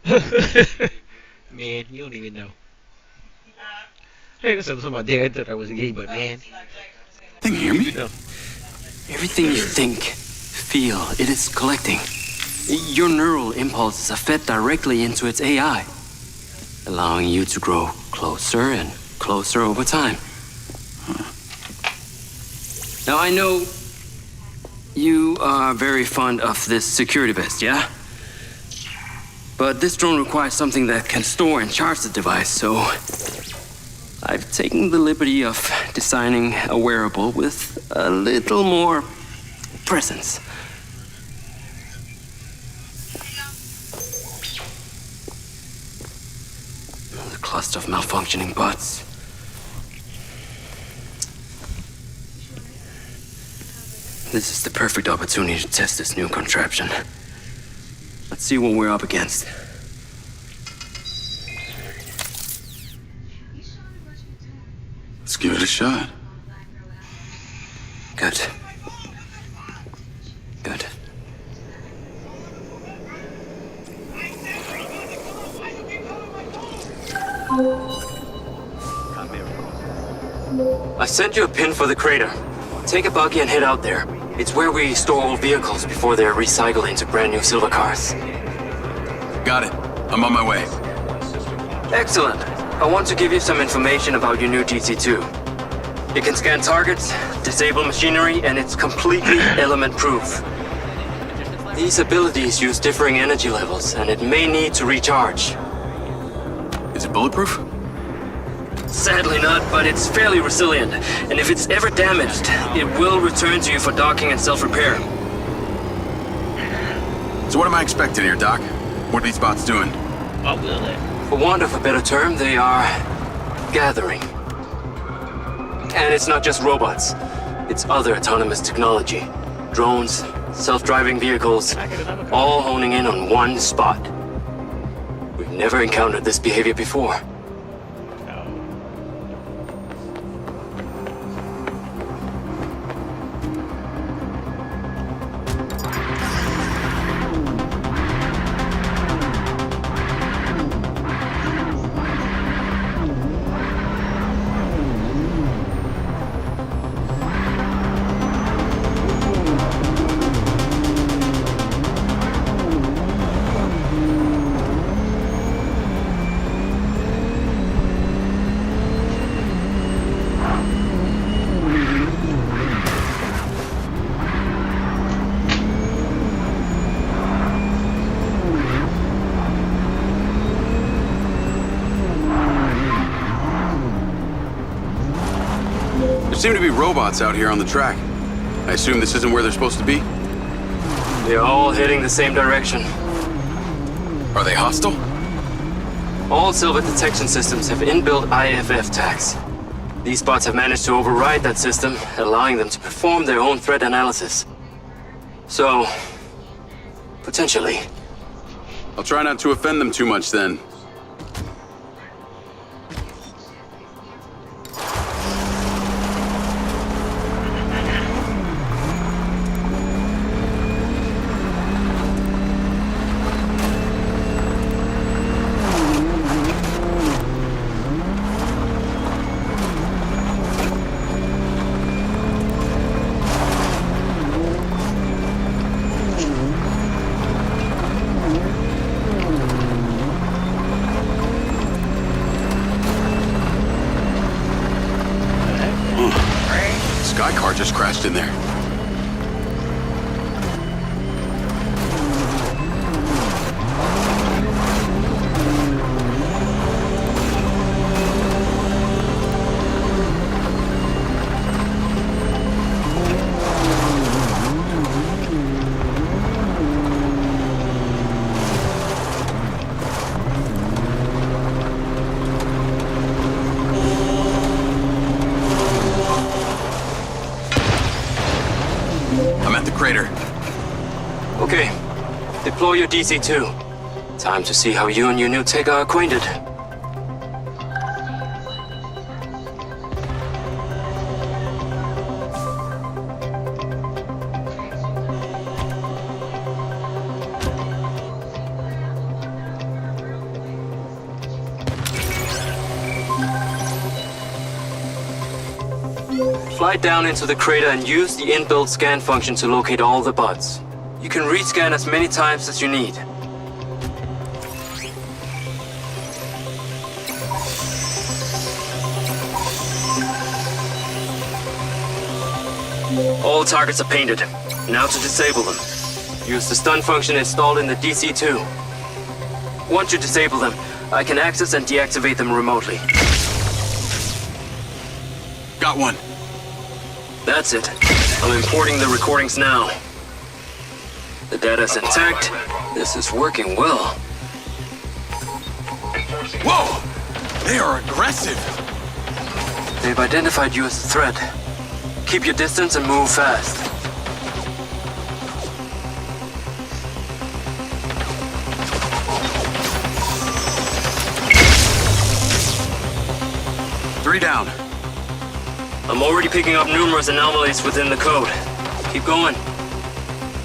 Man, you don't even know. Hey, listen, somebody there. I thought I was gay, but man, Can you hear you me? know. Everything you think, feel, it is collecting. Your neural impulses are fed directly into its AI, allowing you to grow closer and closer over time. Now, I know you are very fond of this security vest, yeah? But this drone requires something that can store and charge the device, so I've taken the liberty of designing a wearable with a little more presence. The cluster of malfunctioning bots. This is the perfect opportunity to test this new contraption. Let's see what we're up against. Let's give it a shot. Good. Good. I sent you a pin for the crater. Take a buggy and head out there. It's where we store old vehicles before they're recycled into brand new silver cars. Got it. I'm on my way. Excellent. I want to give you some information about your new DC-2. It can scan targets, disable machinery, and it's completely element-proof. These abilities use differing energy levels, and it may need to recharge. Is it bulletproof? Sadly not, but it's fairly resilient, and if it's ever damaged, it will return to you for docking and self-repair. So what am I expecting here, Doc? What are these bots doing? Oh, will it? For want of a better term, they are gathering. And it's not just robots. It's other autonomous technology. Drones, self-driving vehicles, Can I get another copy? all honing in on one spot. We've never encountered this behavior before. No. There seem to be robots out here on the track. I assume this isn't where they're supposed to be? They're all heading the same direction. Are they hostile? All silver detection systems have inbuilt IFF tags. These bots have managed to override that system, allowing them to perform their own threat analysis. So, potentially. I'll try not to offend them too much then. Sky car just crashed in there. I'm at the crater. Okay, deploy your DC-2. Time to see how you and your new tech are acquainted. Fly down into the crater and use the inbuilt scan function to locate all the buds. You can rescan as many times as you need. All targets are painted. Now to disable them. Use the stun function installed in the DC-2. Once you disable them, I can access and deactivate them remotely. Got one. That's it. I'm importing the recordings now. The data's intact. This is working well. Whoa! They are aggressive! They've identified you as a threat. Keep your distance and move fast. Three down. I'm already picking up numerous anomalies within the code. Keep going.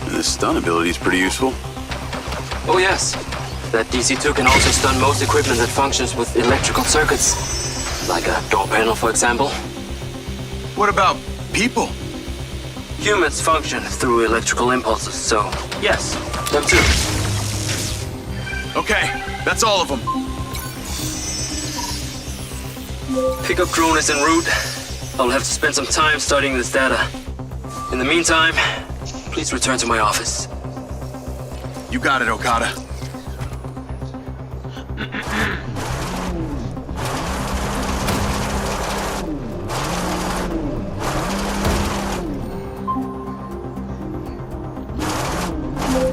The stun ability is pretty useful. Oh yes. That DC-2 can also stun most equipment that functions with electrical circuits. Like a door panel, for example. What about people? Humans function through electrical impulses, so yes, them too. Okay, that's all of them. Pickup drone is en route. I'll have to spend some time studying this data. In the meantime, please return to my office. You got it, Okada.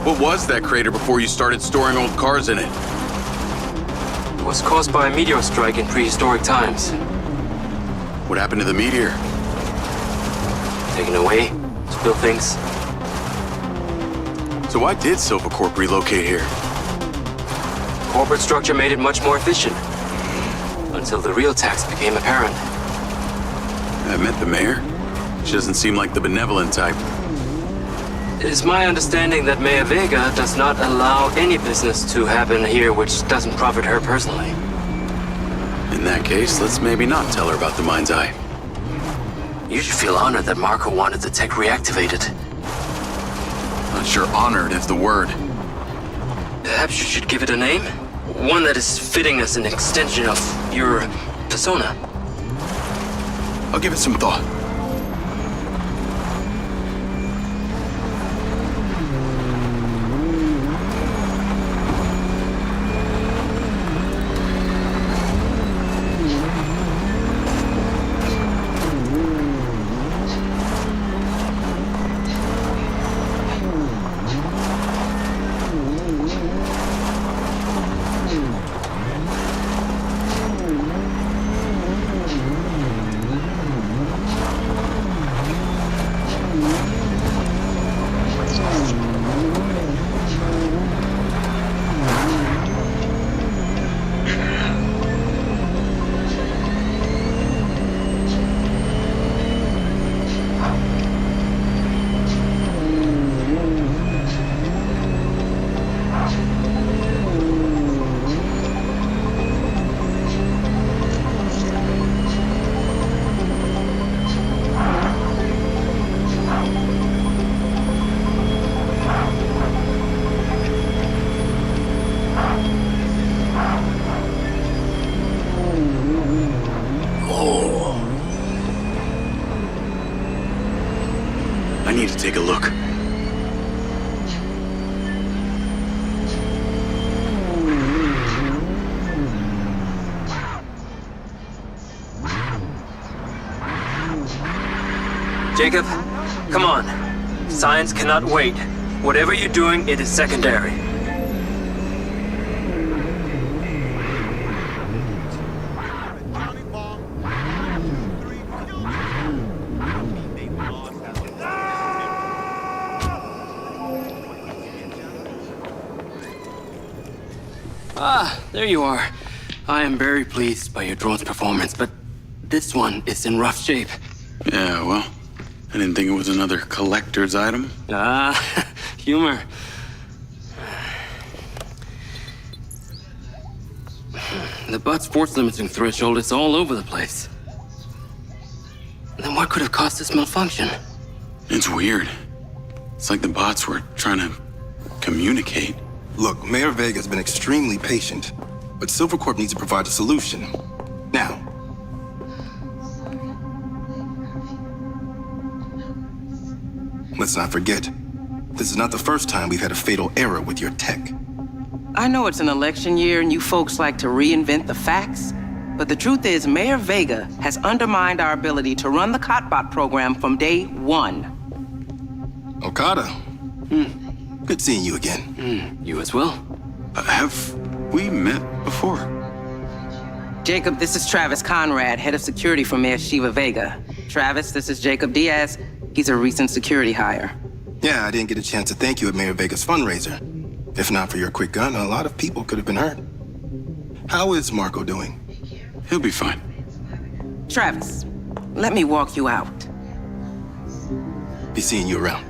What was that crater before you started storing old cars in it? It was caused by a meteor strike in prehistoric times. What happened to the meteor? Taken away to build things. So why did Silvercorp relocate here? Corporate structure made it much more efficient. Until the real tax became apparent. I met the mayor. She doesn't seem like the benevolent type. It is my understanding that Mayor Vega does not allow any business to happen here which doesn't profit her personally. In that case, let's maybe not tell her about the Mindseye. You should feel honored that Marco wanted the tech reactivated. Not sure honored is the word. Perhaps you should give it a name? One that is fitting as an extension of your persona. I'll give it some thought. I need to take a look. Jacob, come on. Science cannot wait. Whatever you're doing, it is secondary. Ah, there you are. I am very pleased by your drone's performance, but this one is in rough shape. Yeah, well, I didn't think it was another collector's item. Ah, humor. The butt force limiting threshold is all over the place. Then what What could have caused this malfunction? It's weird. It's like the bots were trying to communicate. Look, Mayor Vega's been extremely patient, but Silvercorp needs to provide a solution. Now. Let's not forget, this is not the first time we've had a fatal error with your tech. I know it's an election year and you folks like to reinvent the facts, but the truth is Mayor Vega has undermined our ability to run the Cotbot program from day one. Okada. Good seeing you again. You as well. Have we met before? Jacob, this is Travis Conrad, head of security for Mayor Shiva Vega. Travis, this is Jacob Diaz. He's a recent security hire. Yeah, I didn't get a chance to thank you at Mayor Vega's fundraiser. If not for your quick gun, a lot of people could have been hurt. How is Marco doing? He'll be fine. Travis, let me walk you out. Be seeing you around.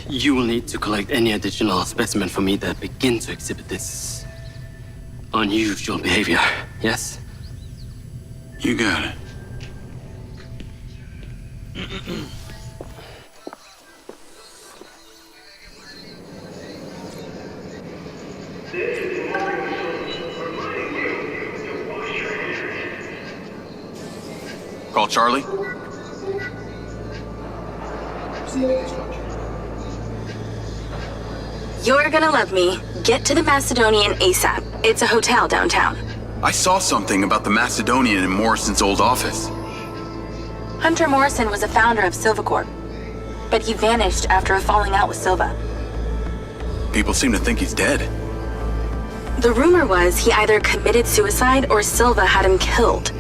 You will need to collect any additional specimen for me that begin to exhibit this unusual behavior, yes? You got it. Call Charlie. You're gonna love me. Get to the Macedonian ASAP. It's a hotel downtown. I saw something about the Macedonian in Morrison's old office. Hunter Morrison was a founder of Silvercorp, but he vanished after a falling out with Silva. People seem to think he's dead. The rumor was he either committed suicide or Silva had him killed.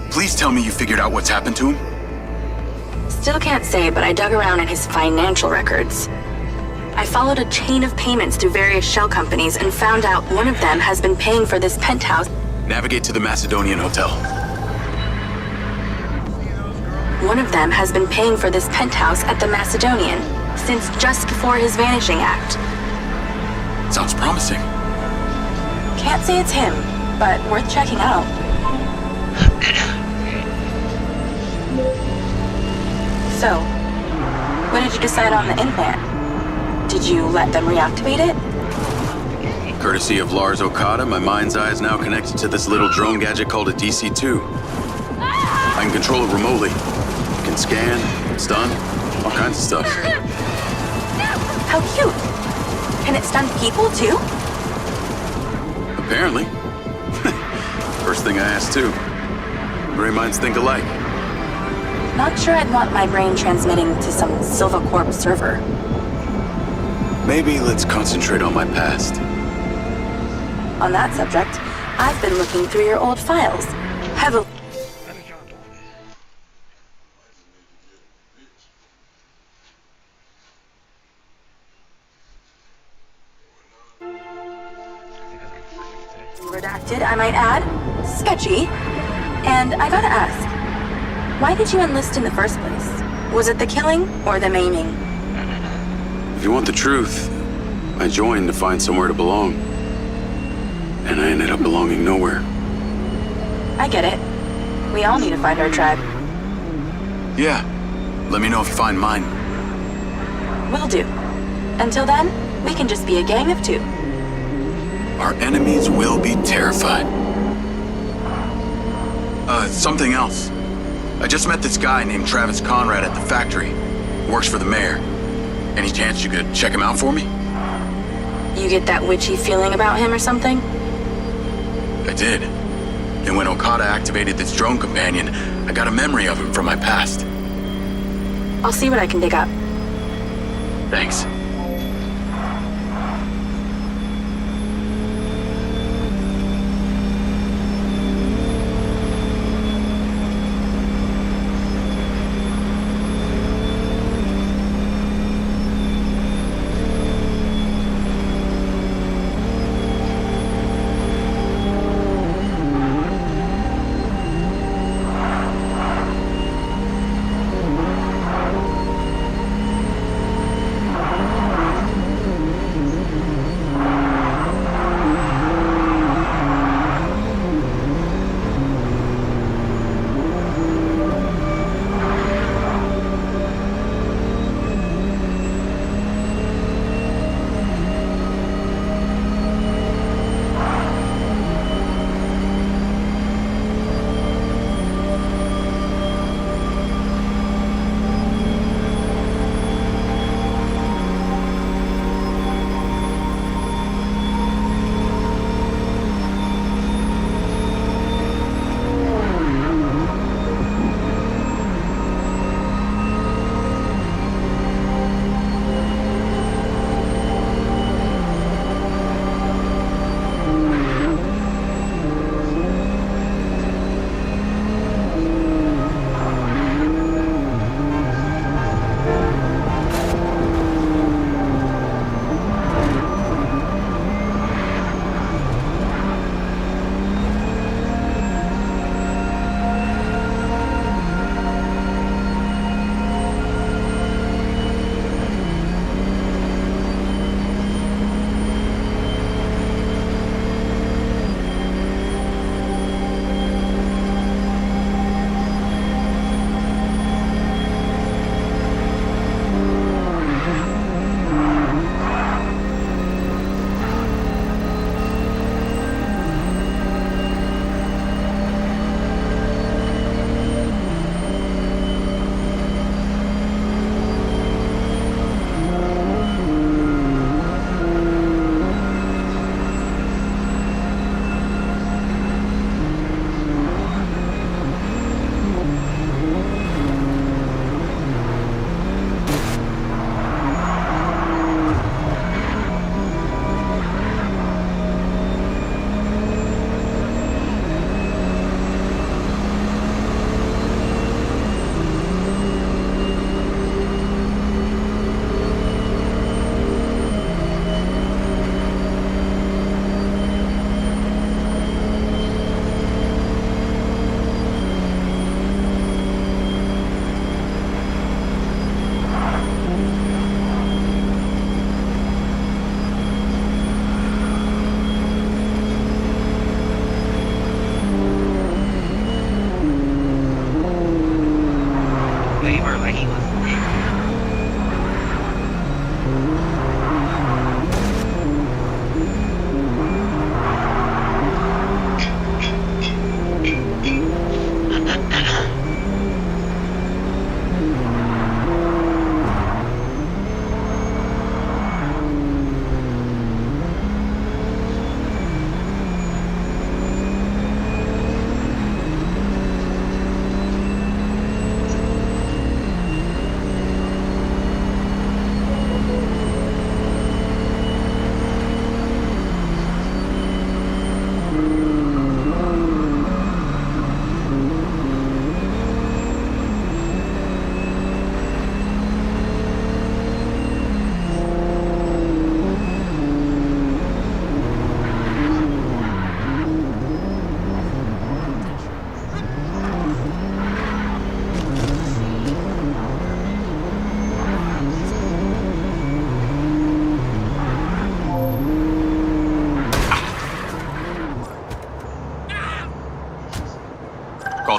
Please tell me you figured out what's happened to him. Still can't say, but I dug around in his financial records. I followed a chain of payments through various shell companies and found out one of them has been paying for this penthouse. Navigate to the Macedonian Hotel. One of them has been paying for this penthouse at the Macedonian since just before his vanishing act. Sounds promising. Can't say it's him, but worth checking out. So, when did you decide on the implant? Did you let them reactivate it? Courtesy of Lars Okada, my Mindseye is now connected to this little drone gadget called a DC-2. I can control it remotely. It can scan, stun, all kinds of stuff. How cute! Can it stun people too? Apparently. First thing I asked too. Brain minds think alike. Not sure I'd want my brain transmitting to some Silvercorp server. Maybe let's concentrate on my past. On that subject, I've been looking through your old files. Heavily. Redacted, I might add. Sketchy. And I gotta ask, why did you enlist in the first place? Was it the killing or the maiming? If you want the truth, I joined to find somewhere to belong. And I ended up belonging nowhere. I get it. We all need to find our tribe. Yeah. Let me know if you find mine. Will do. Until then, we can just be a gang of two. Our enemies will be terrified. Something else. I just met this guy named Travis Conrad at the factory. He works for the mayor. Any chance you could check him out for me? You get that witchy feeling about him or something? I did. And when Okada activated this drone companion, I got a memory of him from my past. I'll see what I can dig up. Thanks.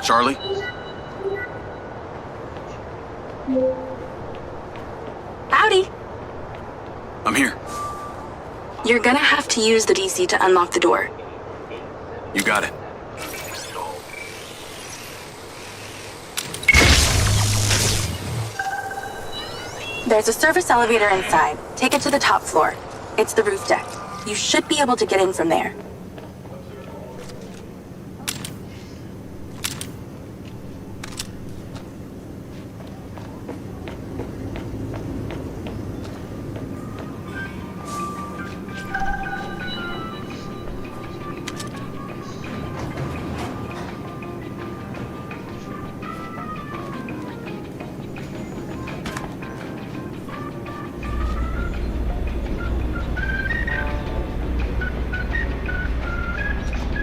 Charlie? Howdy. I'm here. You're gonna have to use the DC to unlock the door. You got it. There's a service elevator inside. Take it to the top floor. It's the roof deck. You should be able to get in from there.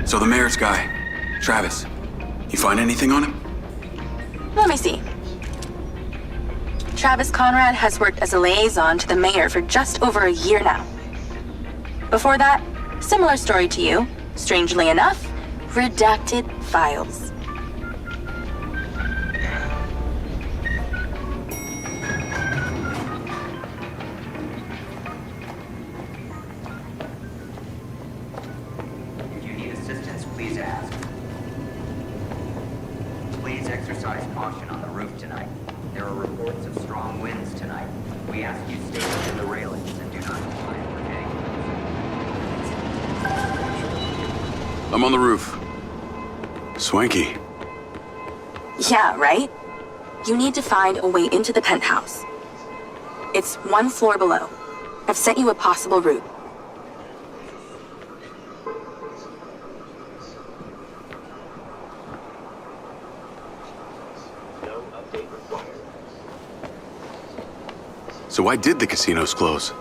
So the mayor's guy, Travis, you find anything on him? Let me see. Travis Conrad has worked as a liaison to the mayor for just over a year now. Before that, similar story to you. Strangely enough, redacted files. If you need assistance, please ask. Please exercise caution on the roof tonight. There are reports of strong winds tonight. We ask you stay within the railings and do not climb for any. I'm on the roof. Swanky. Yeah, right? You need to find a way into the penthouse. It's one floor below. I've sent you a possible route. So why did the casinos close?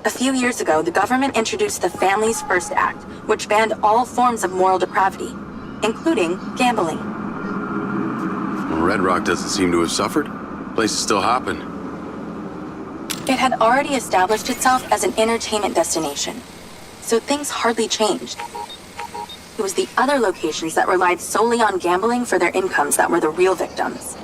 A few years ago, the government introduced the Family's First Act, which banned all forms of moral depravity, including gambling. Well, Red Rock doesn't seem to have suffered. Place is still hopping. It had already established itself as an entertainment destination, so things hardly changed. It was the other locations that relied solely on gambling for their incomes that were the real victims.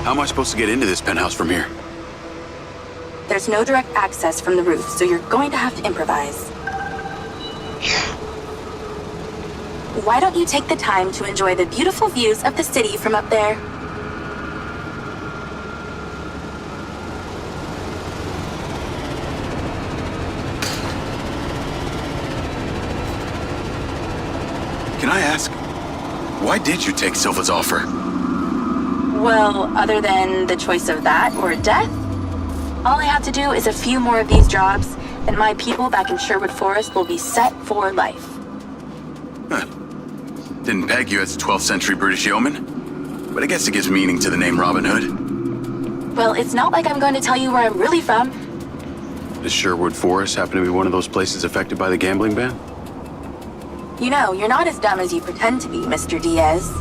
How am I supposed to get into this penthouse from here? There's no direct access from the roof, so you're going to have to improvise. Why don't you take the time to enjoy the beautiful views of the city from up there? Can I ask, why did you take Silva's offer? Well, other than the choice of that or death, all I have to do is a few more of these jobs, and my people back in Sherwood Forest will be set for life. Huh. Didn't peg you as a 12th century British yeoman, but I guess it gives meaning to the name Robin Hood. Well, it's not like I'm going to tell you where I'm really from. Does Sherwood Forest happen to be one of those places affected by the gambling ban? You know, you're not as dumb as you pretend to be, Mr. Diaz.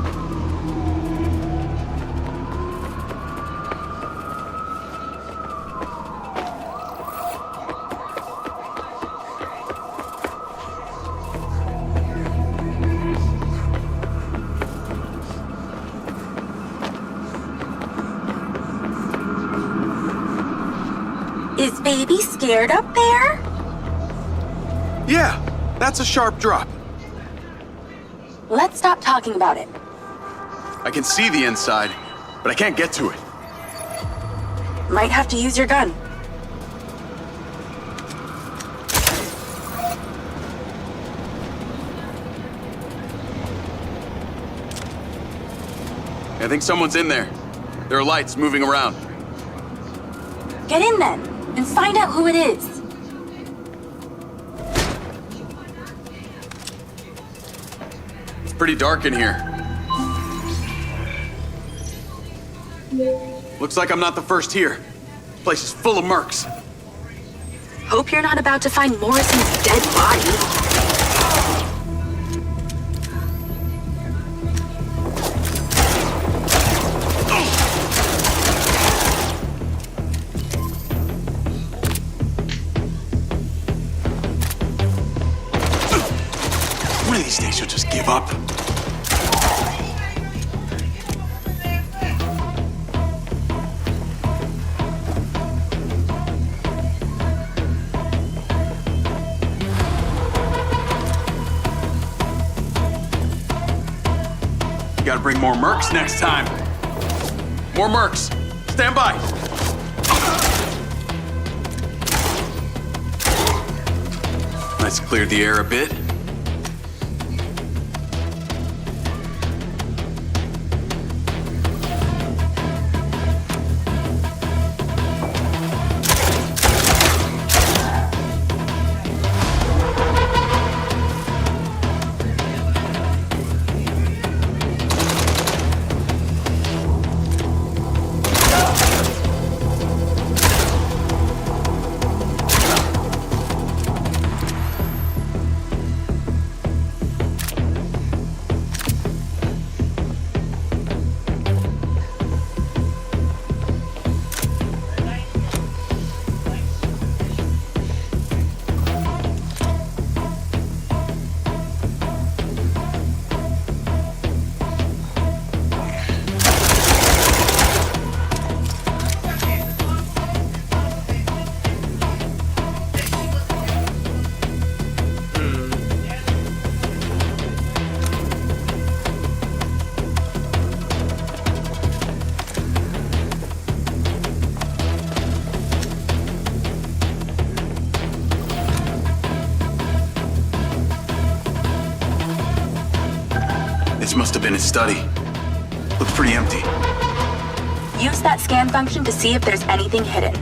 Is baby scared up there? Yeah, that's a sharp drop. Let's stop talking about it. I can see the inside, but I can't get to it. Might have to use your gun. I think someone's in there. There are lights moving around. Get in then, and find out who it is. It's pretty dark in here. Looks like I'm not the first here. Place is full of mercs. Hope you're not about to find Morrison's dead body. One of these days you'll just give up. Gotta bring more mercs next time. More mercs. Stand by. Nice, cleared the air a bit. This must have been his study. Looks pretty empty. Use that scan function to see if there's anything hidden.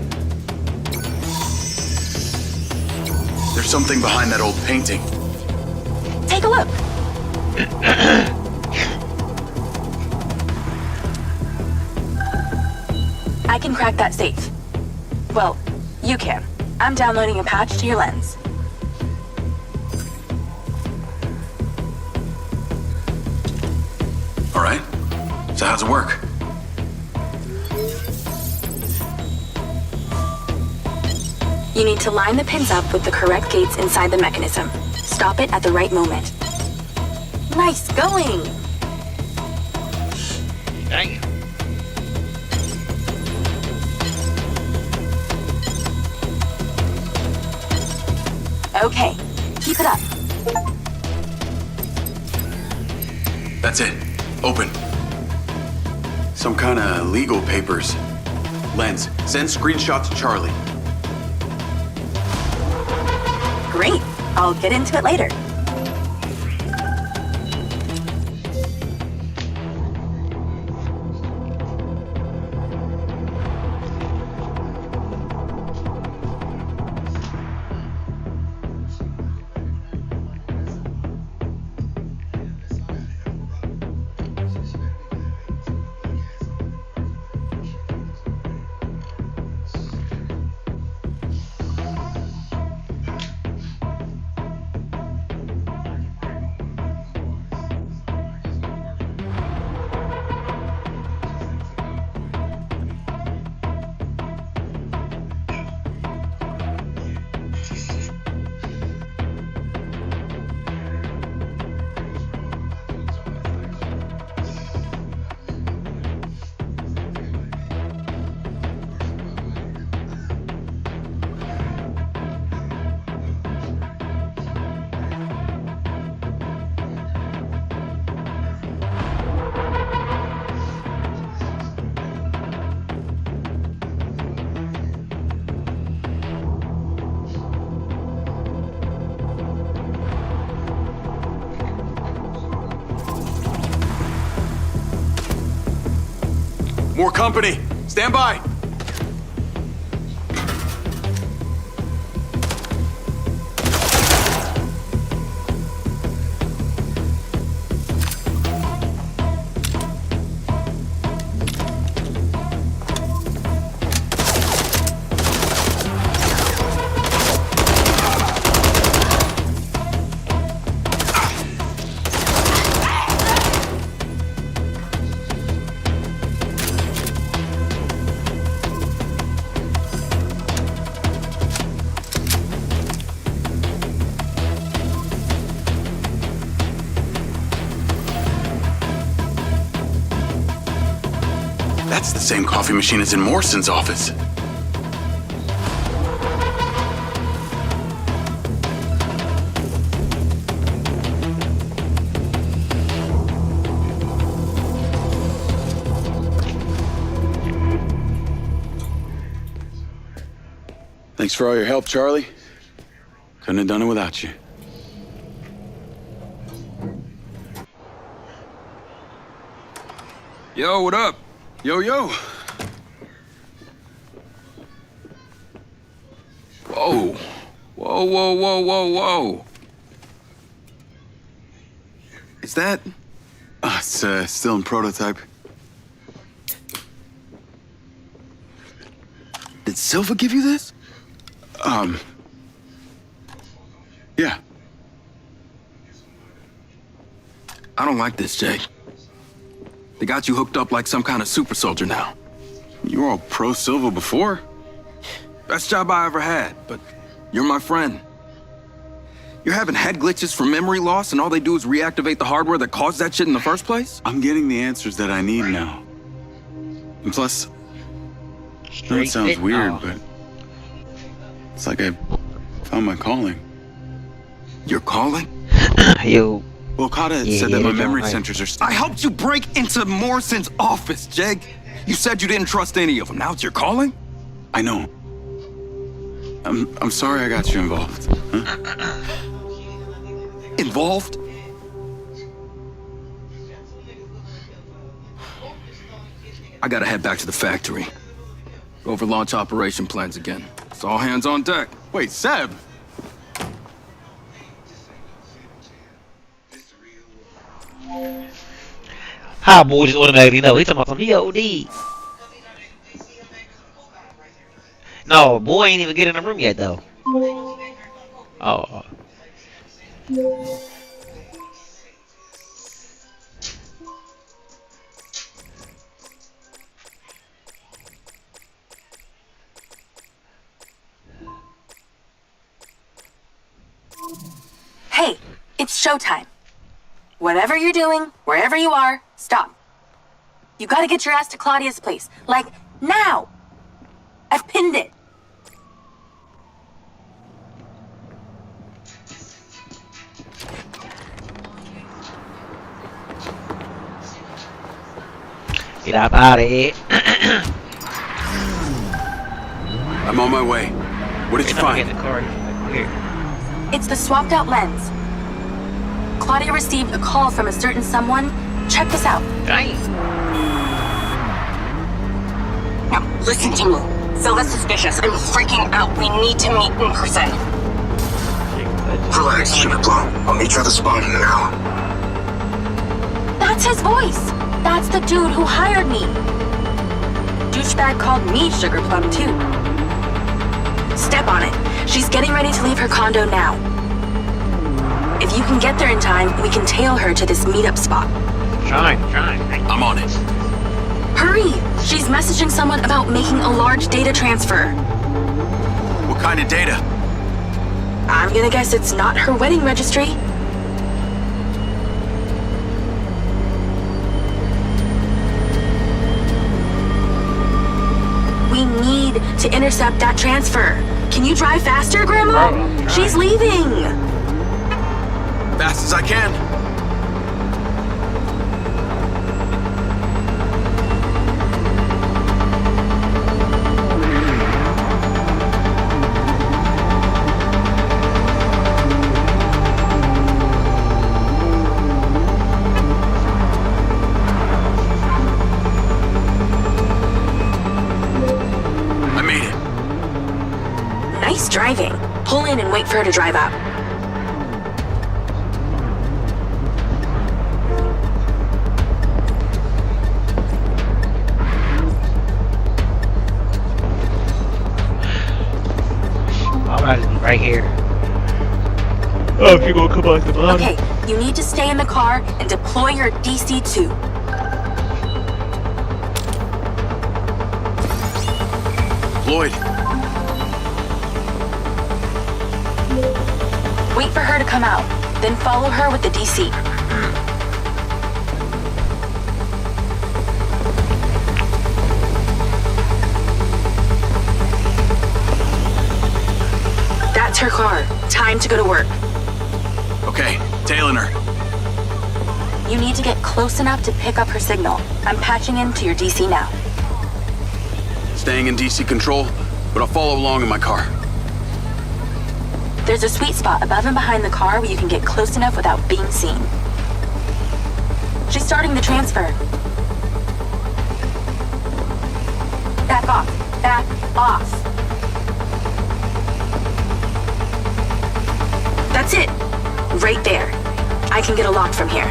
There's something behind that old painting. Take a look. I can crack that safe. Well, you can. I'm downloading a patch to your lens. All right. So how's it work? You need to line the pins up with the correct gates inside the mechanism. Stop it at the right moment. Nice going! Dang. Okay, keep it up. That's it. Open. Some kind of legal papers. Lens, send screenshot to Charlie. Great. I'll get into it later. More company. Stand by. It's the same coffee machine as in Morrison's office. Thanks for all your help, Charlie. Couldn't have done it without you. Yo, what up? Yo, yo. Whoa. Whoa, whoa, whoa, whoa, whoa. Is that? It's still in prototype. Did Silva give you this? Yeah. I don't like this, Jay. They got you hooked up like some kind of super soldier now. You were all pro Silva before. Best job I ever had, but you're my friend. You're having head glitches from memory loss and all they do is reactivate the hardware that caused that shit in the first place? I'm getting the answers that I need now. And plus, I know it sounds weird, but it's like I found my calling. Your calling? Yo. Well, Okada Yeah, said that my they're memory right. centers are I helped you break into Morrison's office, Jeg. You said you didn't trust any of them. Now it's your calling? I know. I'm sorry I got you involved. Huh? Involved? I gotta head back to the factory. Go over launch operation plans again. It's all hands on deck. Wait, Seb. How boys just automatically know. He talking about some DOD. No, boy ain't even get in the room yet though. Oh. Hey, it's showtime. Whatever you're doing, wherever you are, stop. You gotta get your ass to Claudia's place. Like, now! I've pinned it. Get up out of here. I'm on my way. What did you find? Get in the car. Here. It's the swapped out lens. Claudia received a call from a certain someone. Check this out. Dang. Now, listen to me. Silva's suspicious. I'm freaking out. We need to meet in person. Relax, Sugar Plum. I'll meet you at the spawn in an hour. That's his voice. That's the dude who hired me. Douchebag called me Sugar Plum too. Step on it. She's getting ready to leave her condo now. If you can get there in time, we can tail her to this meetup spot. Trying. I'm on it. Hurry! She's messaging someone about making a large data transfer. What kind of data? I'm gonna guess it's not her wedding registry. We need to intercept that transfer. Can you drive faster, Grandma? Bro, She's leaving. Fast as I can. I made it. Nice driving. Pull in and wait for her to drive up. Alright, right here. Oh, if you're gonna come out the bottom. Okay, you need to stay in the car and deploy your DC-2. Lloyd. Wait for her to come out, then follow her with the DC. That's her car. Time to go to work. Okay, tailing her. You need to get close enough to pick up her signal. I'm patching into your DC now. Staying in DC control, but I'll follow along in my car. There's a sweet spot above and behind the car where you can get close enough without being seen. She's starting the transfer. Back off. Back off. That's it. Right there. I can get a lock from here.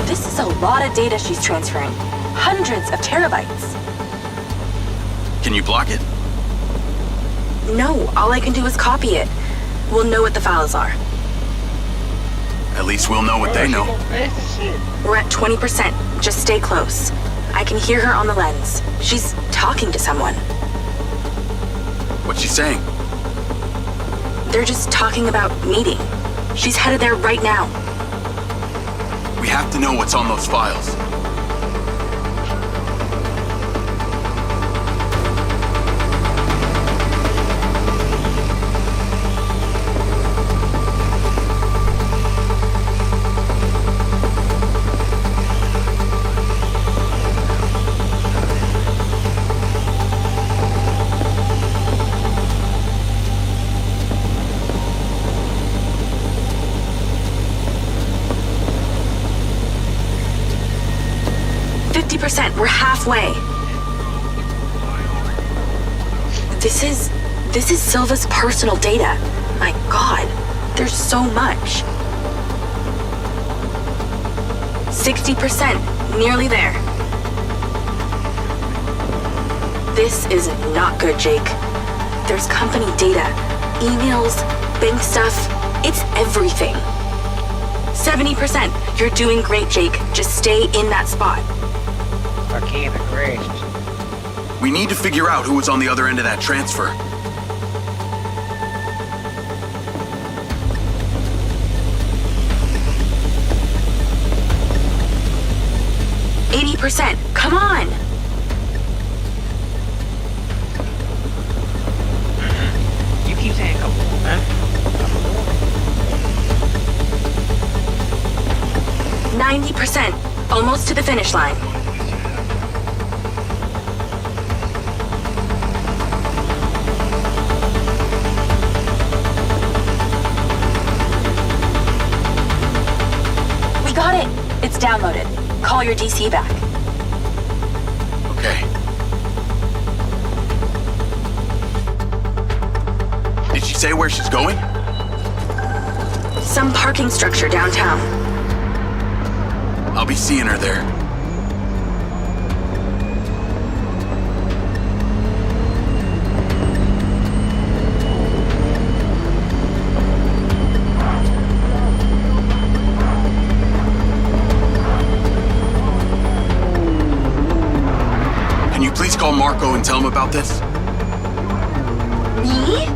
This is a lot of data she's transferring. Hundreds of terabytes. Can you block it? No, all I can do is copy it. We'll know what the files are. At least we'll know what they know. We're at 20%. Just stay close. I can hear her on the lens. She's talking to someone. What's she saying? They're just talking about meeting. She's headed there right now. We have to know what's on those files. We're halfway. This is Silva's personal data. My God, there's so much. 60%, nearly there. This is not good, Jake. There's company data, emails, bank stuff. It's everything. 70%. You're doing great, Jake. Just stay in that spot. I can't crashed. We need to figure out who was on the other end of that transfer. %. Come on! You keep saying come on, man. 90%. Almost to the finish line. We got it. It's downloaded. Call your DC back. Okay. Did she say where she's going? Some parking structure downtown. I'll be seeing her there. Can you please call Marco and tell him about this? Me?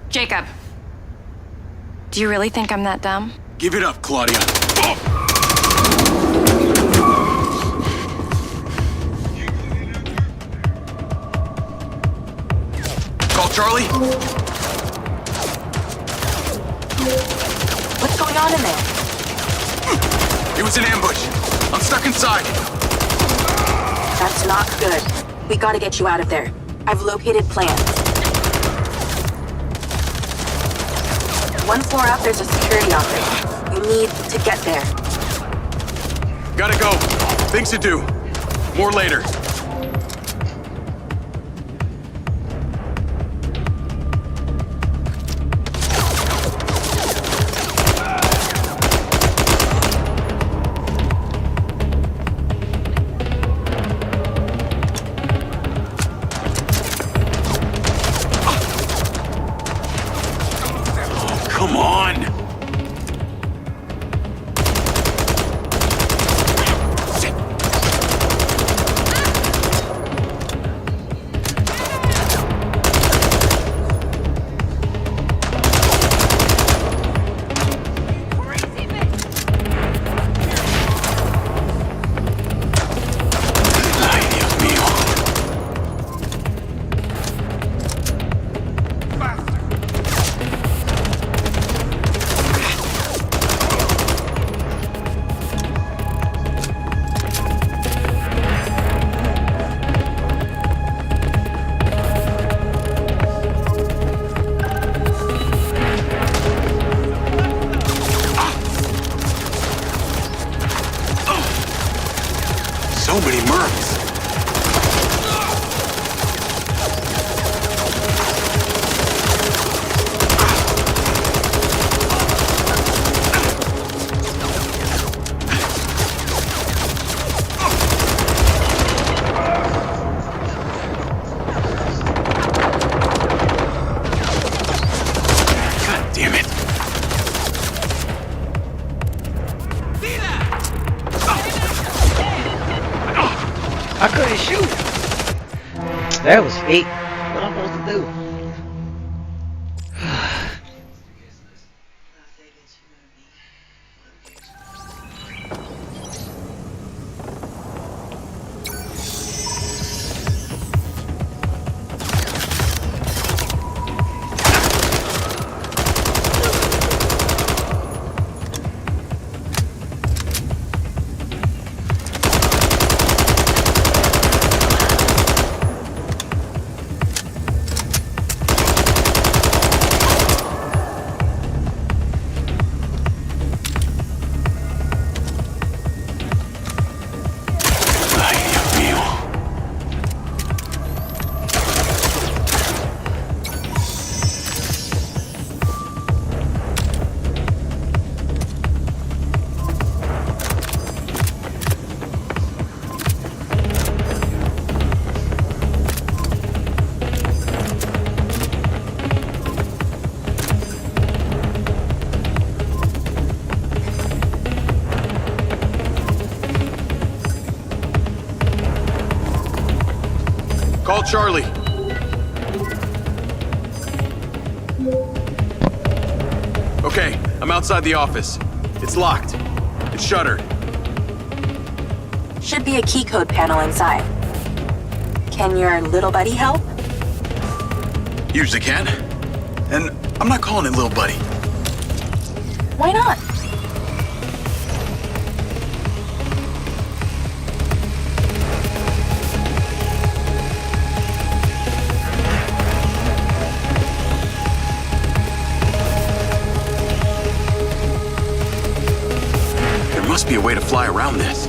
Jacob. Do you really think I'm that dumb? Give it up, Claudia. Call Charlie? What's going on in there? It was an ambush. I'm stuck inside. That's not good. We gotta get you out of there. I've located plans. One floor up, there's a security office. You need to get there. Gotta go. Things to do. More later. Come on! Shit. Ay, Dios mío. So many mercs. God damn it. I couldn't shoot. That was fake. What am I supposed to do? Ay, Dios mío. Call Charlie. Okay, I'm outside the office. It's locked. It's shuttered. Should be a key code panel inside. Can your little buddy help? Usually can. And I'm not calling it little buddy. Why not? There must be a way to fly around this.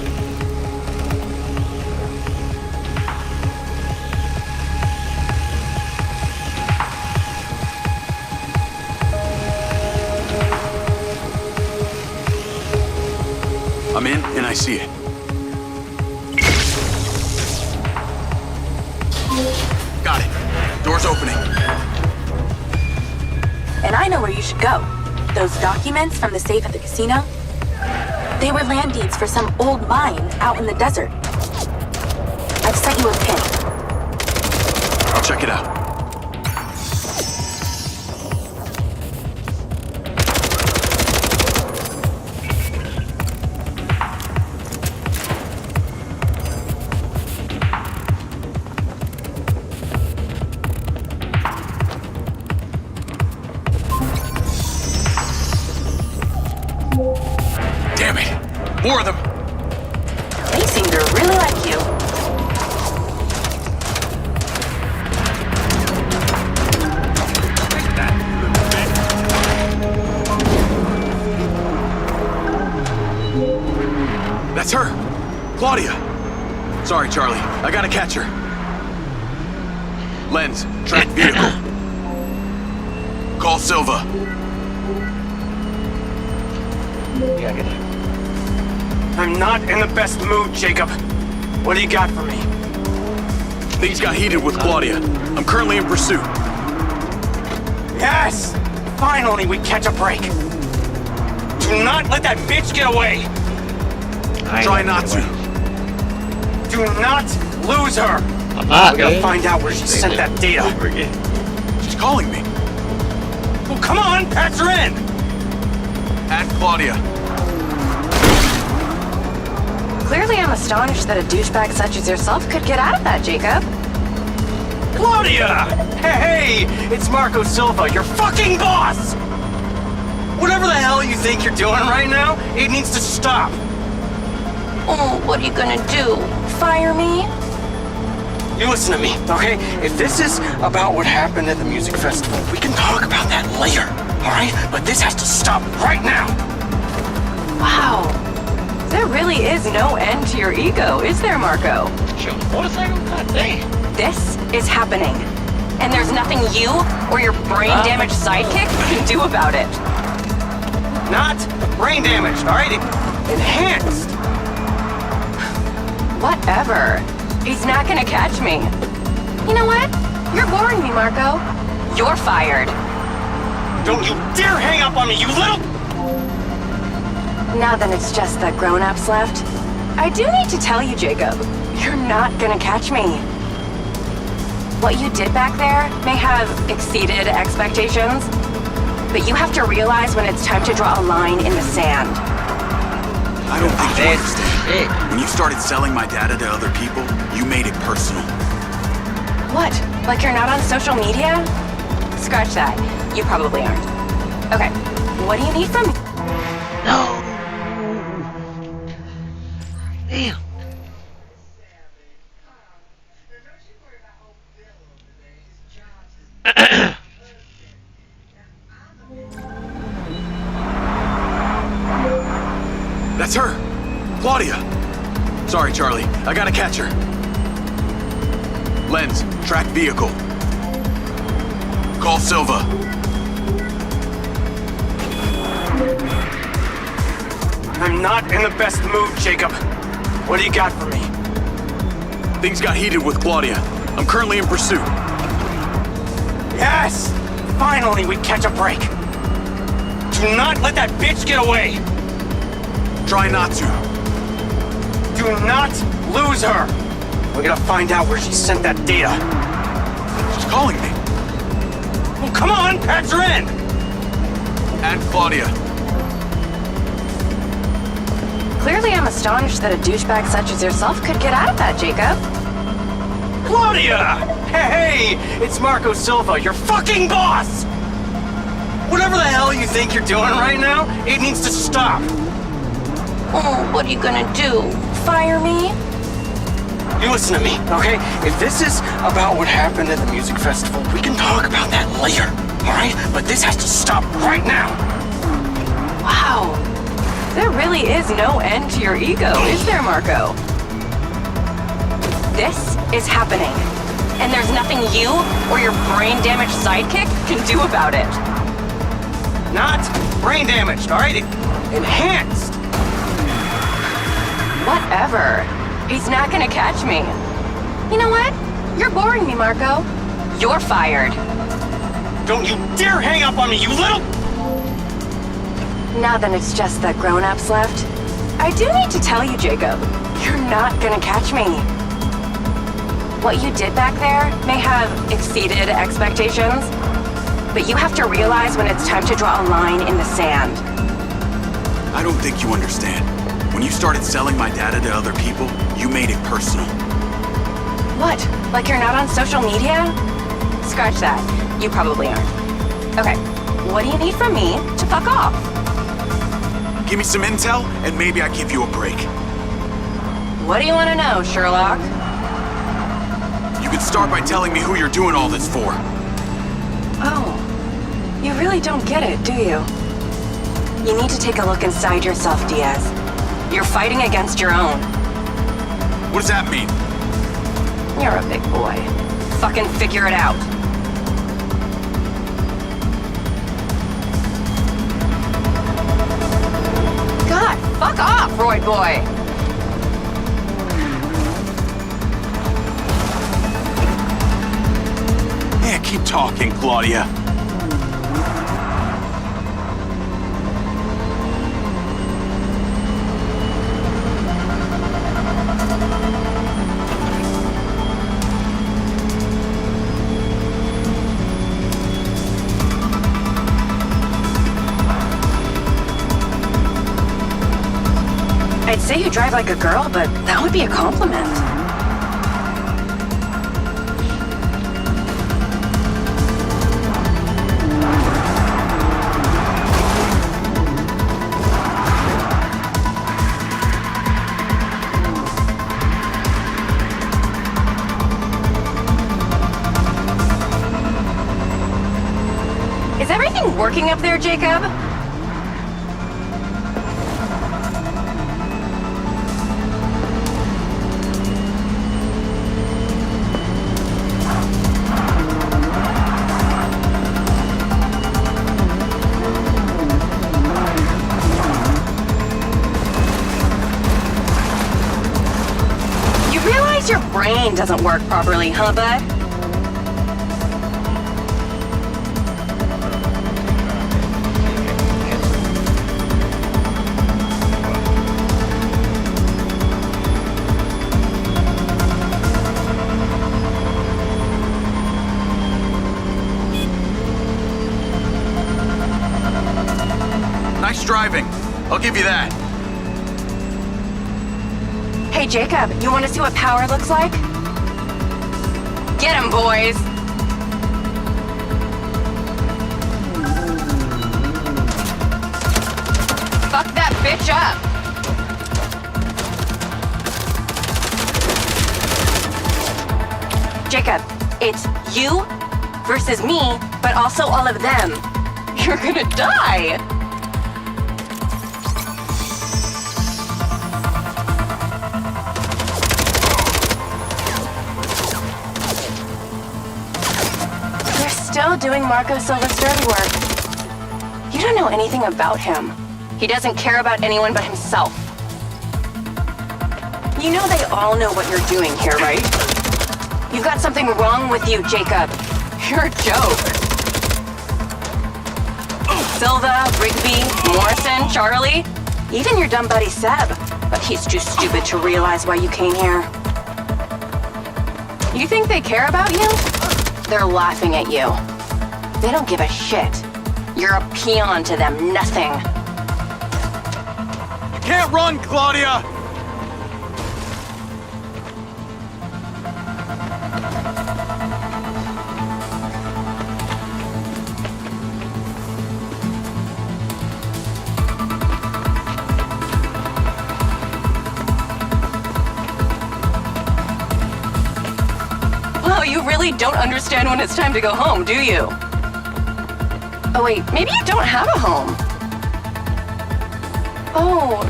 I'm in, and I see it. Got it. Door's opening. And I know where you should go. Those documents from the safe at the casino? They were land deeds for some old mine out in the desert. I've sent you a pin. I'll check it out. Damn it. More of them. They seem to really like you. That's her! Claudia! Sorry, Charlie. I gotta catch her. Lens, track vehicle. Call Silva. Yeah, get it. I'm not in the best mood, Jacob. What do you got for me? Things got heated with Claudia. I'm currently in pursuit. Yes! Finally, we catch a break. Do not let that bitch get away. Try not to. Do not lose her. I'm not, We gotta man. find out where she sent that data. She's calling me. Well, come on, patch her in. Add Claudia. Clearly, I'm astonished that a douchebag such as yourself could get out of that, Jacob. Claudia! Hey, it's Marco Silva, your fucking boss! Whatever the hell you think you're doing right now, it needs to stop. Oh, what are you gonna do? Fire me? You listen to me, okay? If this is about what happened at the music festival, we can talk about that later, all right? But this has to stop right now. Wow. There really is no end to your ego, is there, Marco? Show the motorcycle? God damn. This is happening. And there's nothing you or your brain-damaged sidekick can do about it. Not brain damaged, all right? Enhanced. Whatever. He's not gonna catch me. You know what? You're boring me, Marco. You're fired. Don't you dare hang up on me, you little... Now then it's just the grown-ups left. I do need to tell you, Jacob, you're not gonna catch me. What you did back there may have exceeded expectations, but you have to realize when it's time to draw a line in the sand. I don't think you understand. When you started selling my data to other people, you made it personal. What? Like you're not on social media? Scratch that. You probably aren't. Okay, what do you need from me? No. Damn. That's her! Claudia! Sorry, Charlie. I gotta catch her. Lens, track vehicle. Call Silva. I'm not in the best mood, Jacob. What do you got for me? Things got heated with Claudia. I'm currently in pursuit. Yes! Finally, we catch a break. Do not let that bitch get away. Try not to. Do not lose her. We gotta find out where she sent that data. She's calling me. Well, come on, patch her in. Add Claudia. Clearly I'm astonished that a douchebag such as yourself could get out of that, Jacob. Claudia! Hey, it's Marco Silva, your fucking boss! Whatever the hell you think you're doing right now, it needs to stop. Oh, what are you gonna do? Fire me? You listen to me, okay? If this is about what happened at the music festival, we can talk about that later, all right? But this has to stop right now. Wow. There really is no end to your ego, is there, Marco? This is happening. And there's nothing you or your brain-damaged sidekick can do about it. Not brain damaged, all right? Enhanced. Whatever. He's not gonna catch me. You know what? You're boring me, Marco. You're fired. Don't you dare hang up on me, you little... Now then it's just the grown-ups left. I do need to tell you, Jacob, you're not gonna catch me. What you did back there may have exceeded expectations, but you have to realize when it's time to draw a line in the sand. I don't think you understand. When you started selling my data to other people, you made it personal. What? Like you're not on social media? Scratch that. You probably aren't. Okay, what do you need from me to fuck off? Give me some intel, and maybe I give you a break. What do you want to know, Sherlock? You can start by telling me who you're doing all this for. Oh, you really don't get it, do you? You need to take a look inside yourself, Diaz. You're fighting against your own. What does that mean? You're a big boy. Fucking figure it out. God, fuck off, Roy boy! Yeah, keep talking, Claudia. I'd say you drive like a girl, but that would be a compliment. Is everything working up there, Jacob? You realize your brain doesn't work properly, huh, bud? Nice driving. I'll give you that. Hey, Jacob, you want to see what power looks like? Get him, boys! Fuck that bitch up! Jacob, it's you versus me, but also all of them. You're gonna die! Still doing Marco Silva's dirty work. You don't know anything about him. He doesn't care about anyone but himself. You know they all know what you're doing here, right? You've got something wrong with you, Jacob. You're a joke. Silva, Rigby, Morrison, Charlie, even your dumb buddy Seb. But he's too stupid to realize why you came here. You think they care about you? They're laughing at you. They don't give a shit. You're a peon to them, nothing. You can't run, Claudia! Wow, you really don't understand when it's time to go home, do you? Oh wait, maybe you don't have a home. Oh,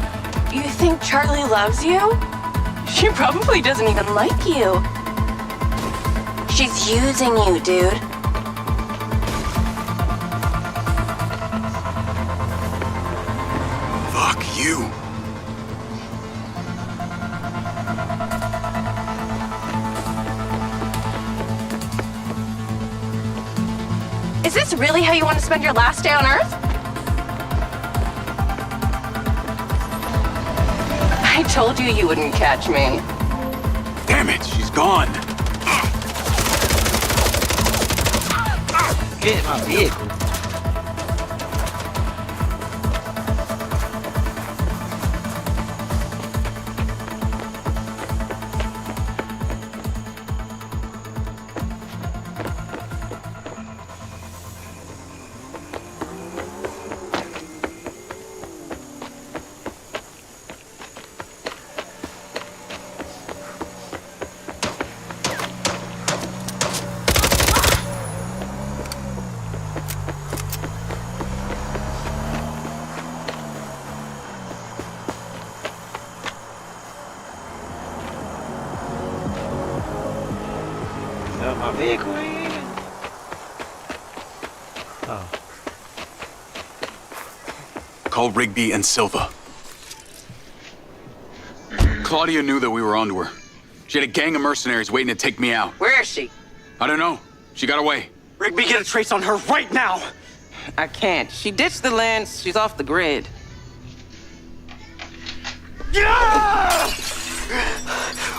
you think Charlie loves you? She probably doesn't even like you. She's using you, dude. Fuck you. Is this really how you want to spend your last day on Earth? I told you you wouldn't catch me. Damn it, she's gone. Get in my vehicle. Vehicle in. Oh. Call Rigby and Silva. Claudia knew that we were onto her. She had a gang of mercenaries waiting to take me out. Where is she? I don't know. She got away. Rigby, get a trace on her right now! I can't. She ditched the lens. She's off the grid. Yeah!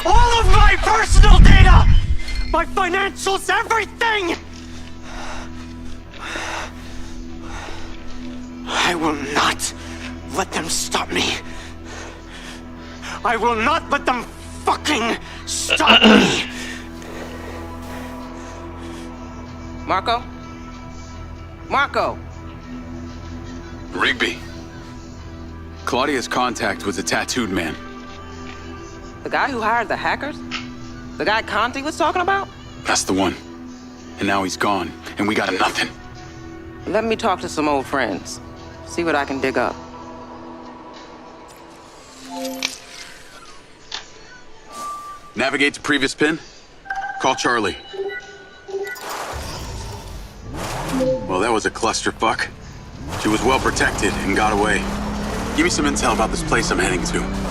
All of my personal data! My financials, everything! I will not let them stop me. I will not let them fucking stop me! Marco? Marco! Rigby. Claudia's contact was a tattooed man. The guy who hired the hackers? The guy Conti was talking about? That's the one. And now he's gone, and we got nothing. Let me talk to some old friends. See what I can dig up. Navigate to previous pin. Call Charlie. Well, that was a clusterfuck. She was well protected and got away. Give me some intel about this place I'm heading to.